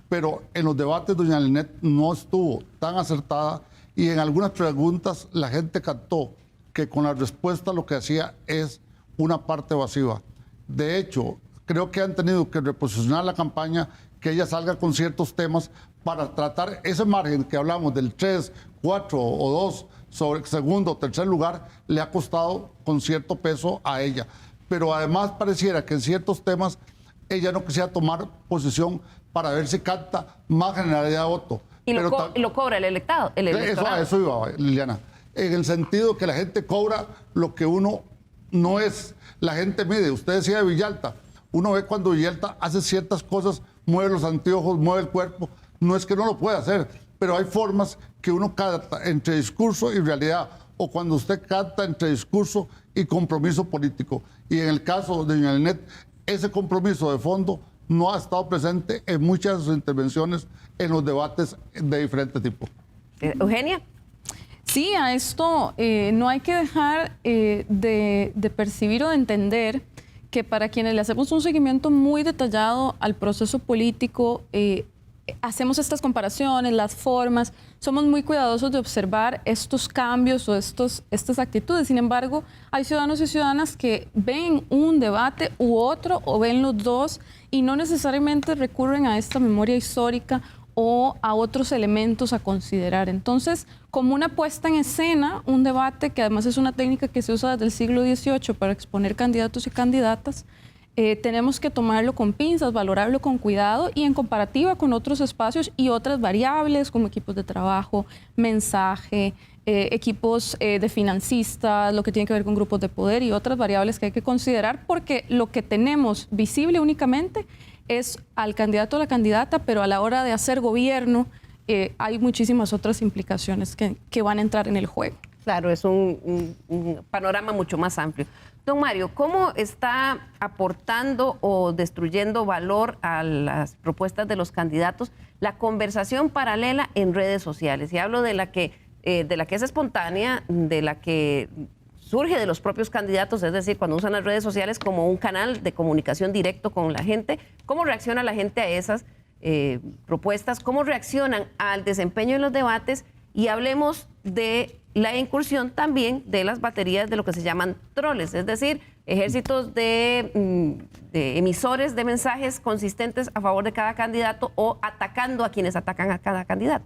Pero en los debates doña Linet no estuvo tan acertada y en algunas preguntas la gente captó que con la respuesta lo que hacía es una parte evasiva. De hecho, creo que han tenido que reposicionar la campaña, que ella salga con ciertos temas para tratar ese margen que hablamos del 3, 4 o 2 sobre segundo o tercer lugar, le ha costado con cierto peso a ella. Pero además pareciera que en ciertos temas ella no quisiera tomar posición para ver si capta más generalidad de voto. Y lo cobra el electorado. Eso iba, Liliana. En el sentido que la gente cobra lo que uno no es. La gente mide. Usted decía de Villalta. Uno ve cuando Villalta hace ciertas cosas, mueve los anteojos, mueve el cuerpo. No es que no lo pueda hacer, pero hay formas que uno capta entre discurso y realidad, o cuando usted capta entre discurso y compromiso político. Y en el caso de doña Linet, ese compromiso de fondo no ha estado presente en muchas de sus intervenciones en los debates de diferente tipo. Eugenia. Sí, a esto no hay que dejar de percibir o de entender que para quienes le hacemos un seguimiento muy detallado al proceso político, hacemos estas comparaciones, las formas, somos muy cuidadosos de observar estos cambios o estas actitudes. Sin embargo, hay ciudadanos y ciudadanas que ven un debate u otro o ven los dos y no necesariamente recurren a esta memoria histórica o a otros elementos a considerar. Entonces, como una puesta en escena, un debate que además es una técnica que se usa desde el siglo XVIII para exponer candidatos y candidatas, tenemos que tomarlo con pinzas, valorarlo con cuidado y en comparativa con otros espacios y otras variables como equipos de trabajo, mensaje, equipos de financistas, lo que tiene que ver con grupos de poder y otras variables que hay que considerar, porque lo que tenemos visible únicamente es al candidato o la candidata, pero a la hora de hacer gobierno hay muchísimas otras implicaciones que van a entrar en el juego. Claro, es un panorama mucho más amplio. Don Mario, ¿cómo está aportando o destruyendo valor a las propuestas de los candidatos la conversación paralela en redes sociales? Y hablo de la que es espontánea, de la que surge de los propios candidatos, es decir, cuando usan las redes sociales como un canal de comunicación directo con la gente. ¿Cómo reacciona la gente a esas propuestas? ¿Cómo reaccionan al desempeño en los debates? Y hablemos de la incursión también de las baterías de lo que se llaman troles, es decir, ejércitos de emisores de mensajes consistentes a favor de cada candidato o atacando a quienes atacan a cada candidato.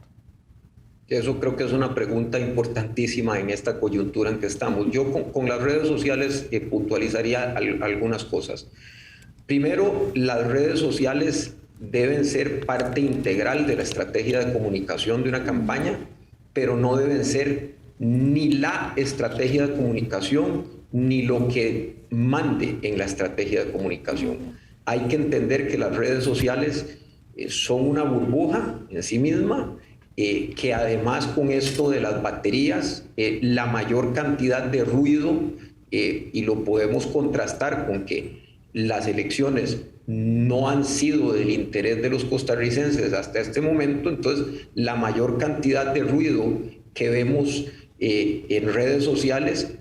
Eso creo que es una pregunta importantísima en esta coyuntura en que estamos. Yo con las redes sociales puntualizaría algunas cosas. Primero, las redes sociales deben ser parte integral de la estrategia de comunicación de una campaña, pero no deben ser ni la estrategia de comunicación ni lo que mande en la estrategia de comunicación. Hay que entender que las redes sociales son una burbuja en sí misma, que además con esto de las baterías, la mayor cantidad de ruido, y lo podemos contrastar con que las elecciones no han sido del interés de los costarricenses hasta este momento, entonces la mayor cantidad de ruido que vemos en redes sociales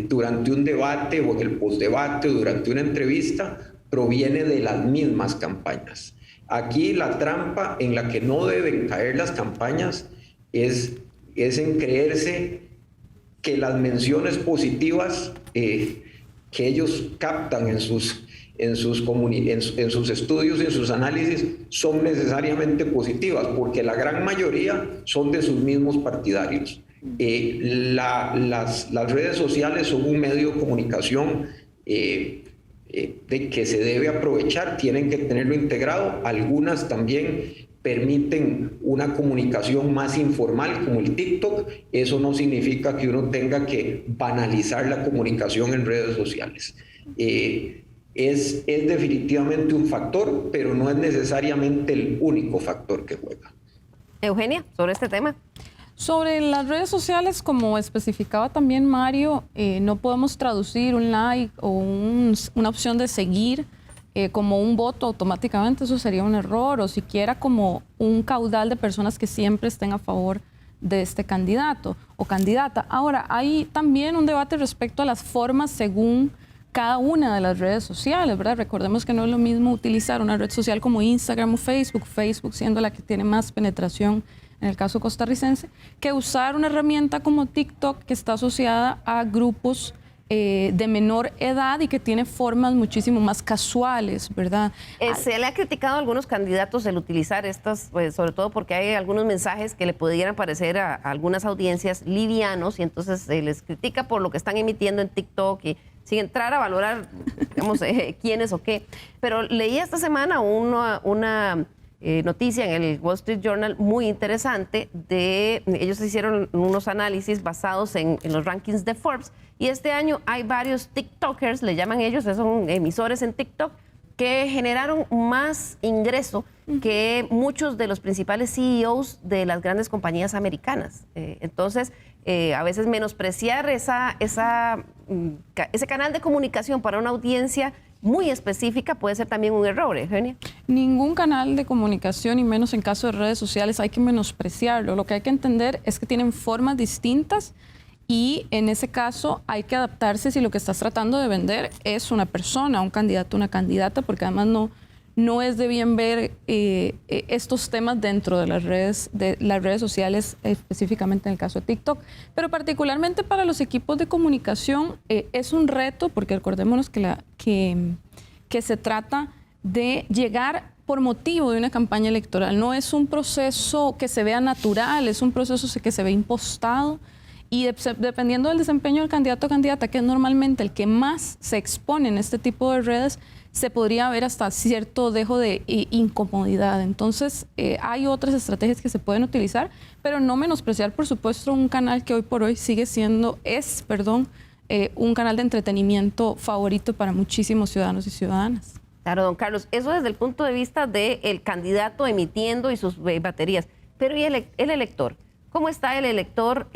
durante un debate o en el postdebate o durante una entrevista proviene de las mismas campañas. Aquí la trampa en la que no deben caer las campañas es en creerse que las menciones positivas que ellos captan en sus estudios y en sus análisis son necesariamente positivas, porque la gran mayoría son de sus mismos partidarios. Las redes sociales son un medio de comunicación de que se debe aprovechar, tienen que tenerlo integrado. Algunas también permiten una comunicación más informal como el TikTok. Eso no significa que uno tenga que banalizar la comunicación en redes sociales. Es definitivamente un factor, pero no es necesariamente el único factor que juega. Eugenia, sobre este tema. Sobre las redes sociales, como especificaba también Mario, no podemos traducir un like o una opción de seguir como un voto automáticamente. Eso sería un error, o siquiera como un caudal de personas que siempre estén a favor de este candidato o candidata. Ahora, hay también un debate respecto a las formas según cada una de las redes sociales, ¿verdad? Recordemos que no es lo mismo utilizar una red social como Instagram o Facebook, Facebook siendo la que tiene más penetración en el caso costarricense, que usar una herramienta como TikTok, que está asociada a grupos de menor edad y que tiene formas muchísimo más casuales, ¿verdad? Se le ha criticado a algunos candidatos el utilizar estas, pues, sobre todo porque hay algunos mensajes que le pudieran parecer a algunas audiencias livianos, y entonces se les critica por lo que están emitiendo en TikTok, y sin entrar a valorar, digamos, quiénes o qué. Pero leí esta semana una noticia en el Wall Street Journal muy interesante. Ellos hicieron unos análisis basados en los rankings de Forbes, y este año hay varios TikTokers, le llaman ellos, son emisores en TikTok, que generaron más ingreso que muchos de los principales CEOs de las grandes compañías americanas. Entonces, a veces menospreciar ese canal de comunicación para una audiencia muy específica puede ser también un error, Eugenia. Ningún canal de comunicación, y menos en caso de redes sociales, hay que menospreciarlo. Lo que hay que entender es que tienen formas distintas, y en ese caso hay que adaptarse si lo que estás tratando de vender es una persona, un candidato, una candidata, porque además no es de bien ver estos temas dentro de las redes sociales, específicamente en el caso de TikTok. Pero particularmente para los equipos de comunicación es un reto, porque recordémonos que se trata de llegar por motivo de una campaña electoral. No es un proceso que se vea natural, es un proceso que se ve impostado. Y dependiendo del desempeño del candidato o candidata, que es normalmente el que más se expone en este tipo de redes, se podría ver hasta cierto dejo de incomodidad. Entonces, hay otras estrategias que se pueden utilizar, pero no menospreciar, por supuesto, un canal que hoy por hoy es un canal de entretenimiento favorito para muchísimos ciudadanos y ciudadanas. Claro, don Carlos, eso desde el punto de vista del candidato emitiendo y sus baterías. Pero ¿y el elector? ¿Cómo está el elector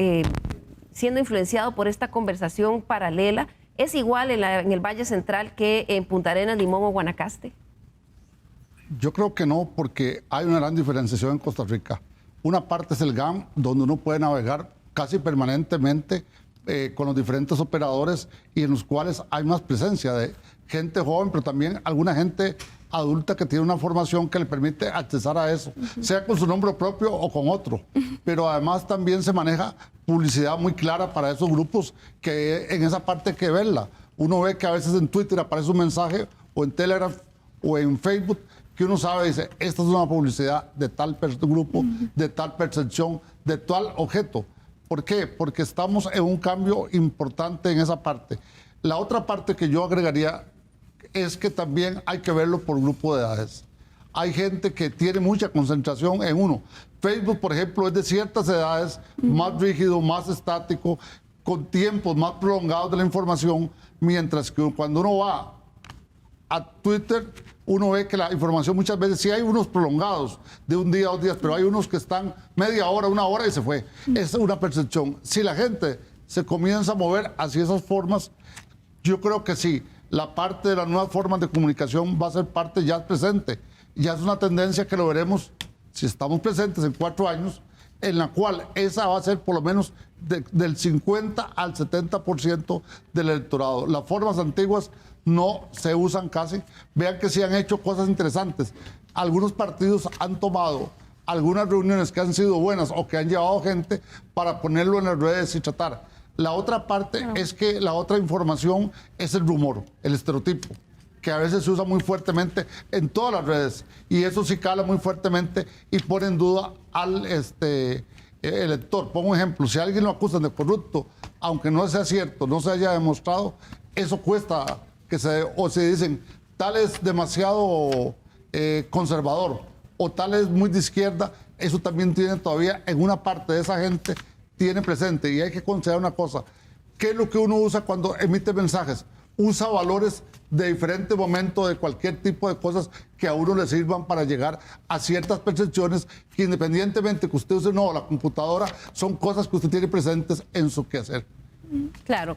siendo influenciado por esta conversación paralela? ¿Es igual en el Valle Central que en Punta Arenas, Limón o Guanacaste? Yo creo que no, porque hay una gran diferenciación en Costa Rica. Una parte es el GAM, donde uno puede navegar casi permanentemente con los diferentes operadores, y en los cuales hay más presencia de gente joven, pero también alguna gente adulta que tiene una formación que le permite accesar a eso, sea con su nombre propio o con otro. Pero además también se maneja publicidad muy clara para esos grupos, que en esa parte hay que verla. Uno ve que a veces en Twitter aparece un mensaje, o en Telegram, o en Facebook, que uno sabe, dice, esta es una publicidad de tal grupo, de tal percepción, de tal objeto. ¿Por qué? Porque estamos en un cambio importante en esa parte. La otra parte que yo agregaría es que también hay que verlo por grupo de edades. Hay gente que tiene mucha concentración en uno. Facebook, por ejemplo, es de ciertas edades, más rígido, más estático, con tiempos más prolongados de la información, mientras que cuando uno va a Twitter, uno ve que la información muchas veces sí hay unos prolongados de un día a 2 días, pero hay unos que están media hora, 1 hora y se fue. Es una percepción. Si la gente se comienza a mover hacia esas formas, yo creo que sí, la parte de las nuevas formas de comunicación va a ser parte ya presente. Ya es una tendencia que lo veremos, si estamos presentes en 4 años, en la cual esa va a ser por lo menos del 50 al 70% del electorado. Las formas antiguas no se usan casi. Vean que sí han hecho cosas interesantes. Algunos partidos han tomado algunas reuniones que han sido buenas o que han llevado gente para ponerlo en las redes y tratar. La otra parte es que la otra información es el rumor, el estereotipo, que a veces se usa muy fuertemente en todas las redes, y eso sí cala muy fuertemente y pone en duda al elector. Pongo un ejemplo: si a alguien lo acusan de corrupto, aunque no sea cierto, no se haya demostrado, eso cuesta o se dicen, tal es demasiado conservador, o tal es muy de izquierda, eso también tiene todavía en una parte de esa gente, tiene presente. Y hay que considerar una cosa, ¿qué es lo que uno usa cuando emite mensajes? Usa valores de diferente momento, de cualquier tipo de cosas que a uno le sirvan para llegar a ciertas percepciones que, independientemente que usted use no la computadora, son cosas que usted tiene presentes en su quehacer. Claro.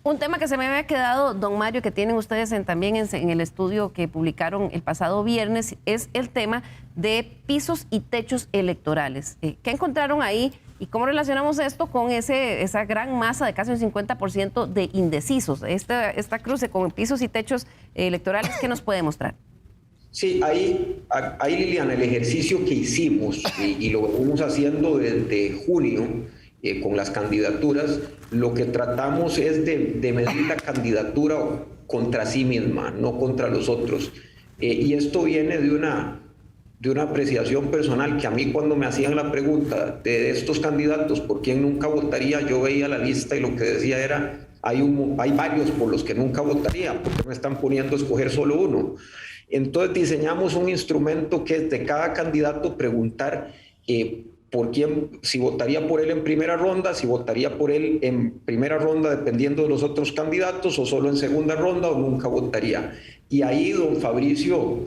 Un tema que se me había quedado, don Mario, que tienen ustedes también en el estudio que publicaron el pasado viernes, es el tema de pisos y techos electorales. ¿Qué encontraron ahí y cómo relacionamos esto con esa gran masa de casi un 50% de indecisos? Esta cruce con pisos y techos electorales, ¿qué nos puede mostrar? Sí, ahí Liliana, el ejercicio que hicimos y lo venimos haciendo desde junio con las candidaturas, lo que tratamos es de medir la candidatura contra sí misma, no contra los otros. Y esto viene de una apreciación personal, que a mí cuando me hacían la pregunta de estos candidatos, ¿por quién nunca votaría? Yo veía la lista y lo que decía era, hay varios por los que nunca votaría, ¿por qué me están poniendo a escoger solo uno? Entonces diseñamos un instrumento que es de cada candidato preguntar por quién, si votaría por él en primera ronda, si votaría por él en primera ronda dependiendo de los otros candidatos, o solo en segunda ronda, o nunca votaría. Y ahí, don Fabricio,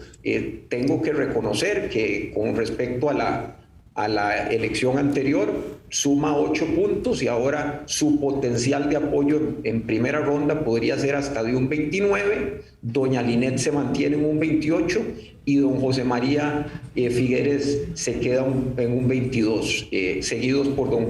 tengo que reconocer que con respecto a la elección anterior, suma 8 puntos y ahora su potencial de apoyo en primera ronda podría ser hasta de un 29, doña Linet se mantiene en un 28 y don José María Figueres se queda en un 22, seguidos por don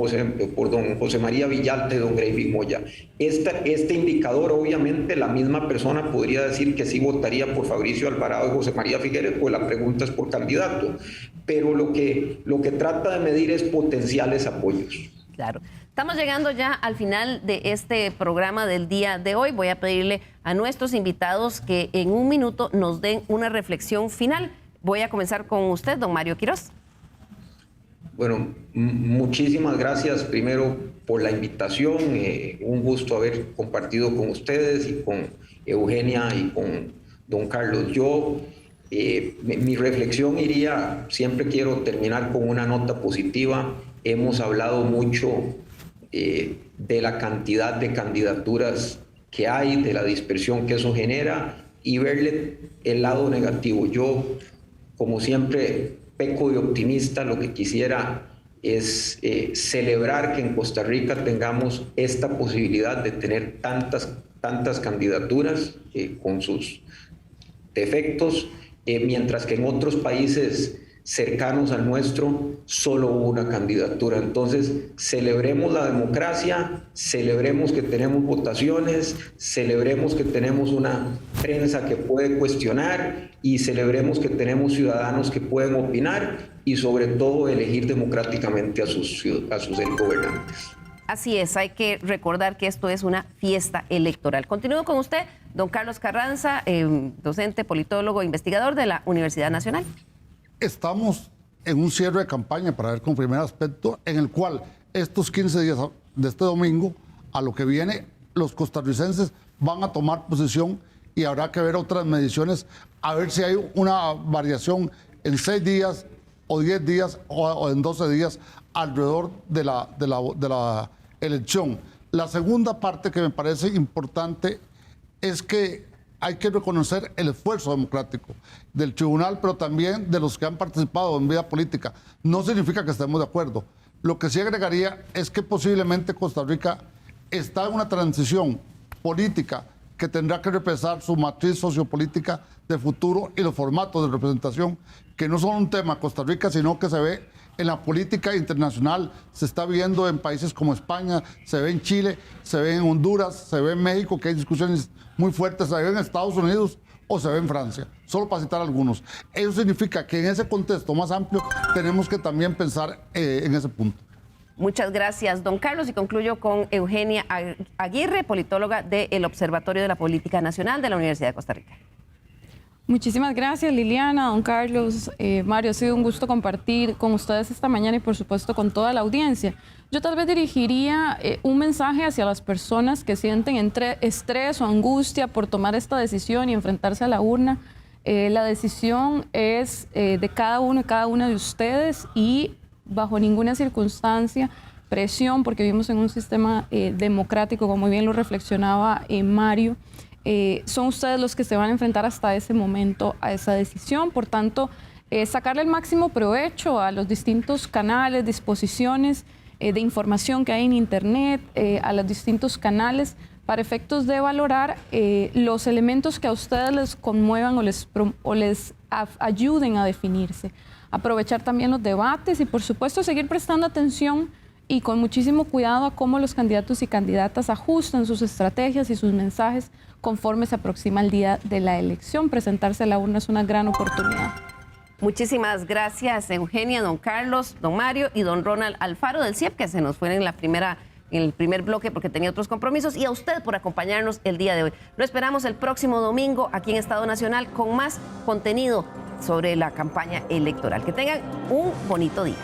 José María Villalta y don Greiby Moya. Este indicador, obviamente, la misma persona podría decir que sí votaría por Fabricio Alvarado y José María Figueres, pues la pregunta es por candidato, pero lo que trata de medir es potenciales apoyos. Claro. Estamos llegando ya al final de este programa del día de hoy. Voy a pedirle a nuestros invitados que en un minuto nos den una reflexión final. Voy a comenzar con usted, don Mario Quiroz. Bueno, muchísimas gracias primero por la invitación. Un gusto haber compartido con ustedes y con Eugenia y con don Carlos. Mi reflexión iría, siempre quiero terminar con una nota positiva. Hemos hablado mucho de la cantidad de candidaturas que hay, de la dispersión que eso genera y verle el lado negativo. Yo, como siempre, peco de optimista. Lo que quisiera es celebrar que en Costa Rica tengamos esta posibilidad de tener tantas candidaturas con sus defectos, mientras que en otros países cercanos al nuestro solo hubo una candidatura. Entonces, celebremos la democracia, celebremos que tenemos votaciones, celebremos que tenemos una prensa que puede cuestionar y celebremos que tenemos ciudadanos que pueden opinar y sobre todo elegir democráticamente a sus gobernantes. Así es, hay que recordar que esto es una fiesta electoral. Continúo con usted, don Carlos Carranza, docente, politólogo, investigador de la Universidad Nacional. Estamos en un cierre de campaña, para ver con primer aspecto, en el cual estos 15 días de este domingo, a lo que viene, los costarricenses van a tomar posición y habrá que ver otras mediciones, a ver si hay una variación en 6 días o 10 días o en 12 días alrededor de la elección. La segunda parte que me parece importante es que hay que reconocer el esfuerzo democrático del tribunal, pero también de los que han participado en vida política. No significa que estemos de acuerdo. Lo que sí agregaría es que posiblemente Costa Rica está en una transición política que tendrá que repensar su matriz sociopolítica de futuro y los formatos de representación, que no son un tema Costa Rica, sino que se ve en la política internacional, se está viendo en países como España, se ve en Chile, se ve en Honduras, se ve en México, que hay discusiones muy fuertes, se ve en Estados Unidos o se ve en Francia, solo para citar algunos. Eso significa que en ese contexto más amplio tenemos que también pensar en ese punto. Muchas gracias, don Carlos, y concluyo con Eugenia Aguirre, politóloga del Observatorio de la Política Nacional de la Universidad de Costa Rica. Muchísimas gracias, Liliana, don Carlos, Mario. Ha sido un gusto compartir con ustedes esta mañana y, por supuesto, con toda la audiencia. Yo tal vez dirigiría un mensaje hacia las personas que sienten estrés o angustia por tomar esta decisión y enfrentarse a la urna. La decisión es de cada uno y cada una de ustedes y bajo ninguna circunstancia presión, porque vivimos en un sistema democrático, como bien lo reflexionaba Mario. Son ustedes los que se van a enfrentar hasta ese momento a esa decisión. Por tanto, sacarle el máximo provecho a los distintos canales, disposiciones de información que hay en Internet, a los distintos canales, para efectos de valorar los elementos que a ustedes les conmuevan o les ayuden a definirse. Aprovechar también los debates y, por supuesto, seguir prestando atención y con muchísimo cuidado a cómo los candidatos y candidatas ajustan sus estrategias y sus mensajes conforme se aproxima el día de la elección. Presentarse a la urna es una gran oportunidad. Muchísimas gracias, Eugenia, don Carlos, don Mario y don Ronald Alfaro del CIEP, que se nos fue en el primer bloque porque tenía otros compromisos, y a usted por acompañarnos el día de hoy. Lo esperamos el próximo domingo aquí en Estado Nacional con más contenido sobre la campaña electoral. Que tengan un bonito día.